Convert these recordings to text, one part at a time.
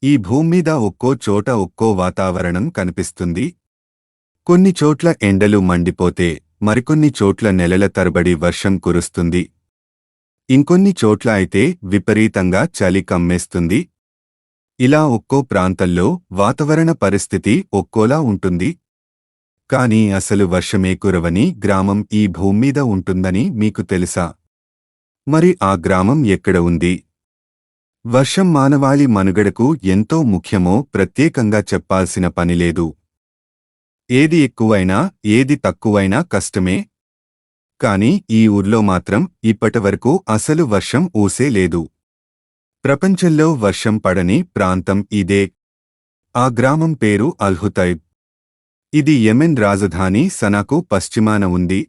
ఈ భూమ్మీద ఒక్కో చోట ఒక్కో వాతావరణం కనిపిస్తుంది. కొన్ని చోట్ల ఎండలు మండిపోతే మరికొన్ని చోట్ల నెలల తరబడి వర్షం కురుస్తుంది. ఇంకొన్ని చోట్ల అయితే విపరీతంగా చలి కమ్మేస్తుంది. ఇలా ఒక్కో ప్రాంతంలో వాతావరణ పరిస్థితి ఒక్కోలా ఉంటుంది. కానీ అసలు వర్షమే కురవని గ్రామం ఈ భూమ్మీద ఉంటుందని మీకు తెలుసా? మరి ఆ గ్రామం ఎక్కడ ఉంది? వర్షం మానవాళి మనుగడకు ఎంతో ముఖ్యమో ప్రత్యేకంగా చెప్పాల్సిన పనిలేదు. ఏది ఎక్కువైనా ఏది తక్కువైనా కష్టమే. కాని ఈ ఊర్లో మాత్రం ఇప్పటివరకు అసలు వర్షం ఊసే లేదు. ప్రపంచంలో వర్షం పడని ప్రాంతం ఇదే. ఆ గ్రామం పేరు అల్-హుతైబ్. ఇది యెమెన్ రాజధాని సనాకు పశ్చిమాన ఉంది.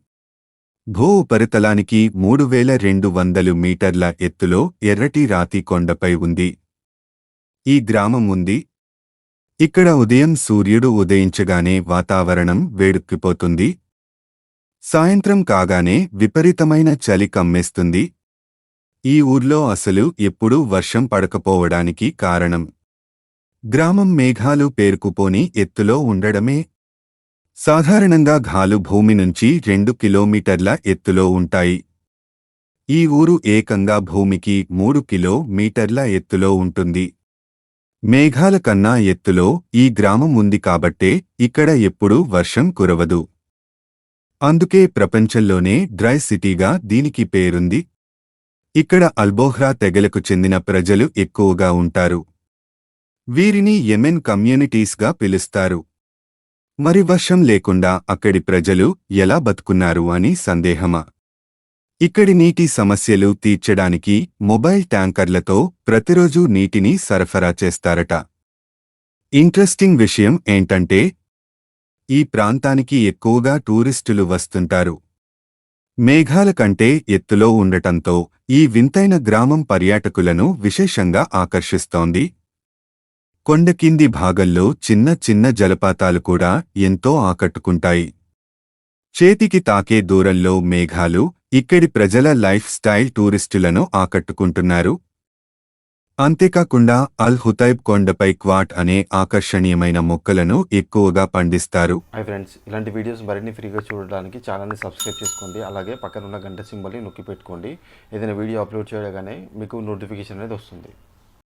భూ ఉపరితలానికి 3200 మీటర్ల ఎత్తులో ఎర్రటి రాతి కొండపై ఉంది ఈ గ్రామం ఉంది. ఇక్కడ ఉదయం సూర్యుడు ఉదయించగానే వాతావరణం వేడెక్కిపోతుంది. సాయంత్రం కాగానే విపరీతమైన చలి కమ్మేస్తుంది. ఈ ఊర్లో అసలు ఎప్పుడూ వర్షం పడకపోవడానికి కారణం గ్రామం మేఘాలు పేరుకుపోని ఎత్తులో ఉండడమే. సాధారణంగా ఘాలు భూమి నుంచి 2 కిలోమీటర్ల ఎత్తులో ఉంటాయి. ఈ ఊరు ఏకంగా భూమికి 3 కిలోమీటర్ల ఎత్తులో ఉంటుంది. మేఘాల కన్నా ఎత్తులో ఈ గ్రామం ఉంది కాబట్టే ఇక్కడ ఎప్పుడూ వర్షం కురవదు. అందుకే ప్రపంచంలోనే డ్రై సిటీగా దీనికి పేరుంది. ఇక్కడ అల్బోహ్రా తెగలకు చెందిన ప్రజలు ఎక్కువగా ఉంటారు. వీరిని యెమెన్ కమ్యూనిటీస్గా పిలుస్తారు. మరి వర్షం లేకుండా అక్కడి ప్రజలు ఎలా బతుకున్నారు అని సందేహమా? ఇక్కడి నీటి సమస్యలు తీర్చడానికి మొబైల్ ట్యాంకర్లతో ప్రతిరోజూ నీటిని సరఫరా చేస్తారట. ఇంట్రెస్టింగ్ విషయం ఏంటంటే ఈ ప్రాంతానికి ఎక్కువగా టూరిస్టులు వస్తుంటారు. మేఘాల కంటే ఎత్తులో ఉండటంతో ఈ వింతైన గ్రామం పర్యాటకులను విశేషంగా ఆకర్షిస్తోంది. కొండ కింది భాగంలో చిన్న చిన్న జలపాతాలు కూడా ఎంతో ఆకట్టుకుంటాయి. చేతికి తాకే దూరంలో మేఘాలు ఇక్కడి ప్రజల లైఫ్ స్టైల్ టూరిస్టులను ఆకట్టుకుంటున్నారు. అంతేకాకుండా అల్-హుతైబ్ కొండపై క్వాట్ అనే ఆకర్షణీయమైన మొక్కలను ఎక్కువగా పండిస్తారు. హాయ్ ఫ్రెండ్స్, ఇలాంటి వీడియోస్ మరిన్ని ఫ్రీగా చూడడానికి ఛానల్ని సబ్స్క్రైబ్ చేసుకోండి. అలాగే పక్కన ఉన్న గంట సింబల్ని నొక్కి పెట్టుకోండి. ఏదైనా వీడియో అప్లోడ్ చేయగానే మీకు నోటిఫికేషన్ అనేది వస్తుంది.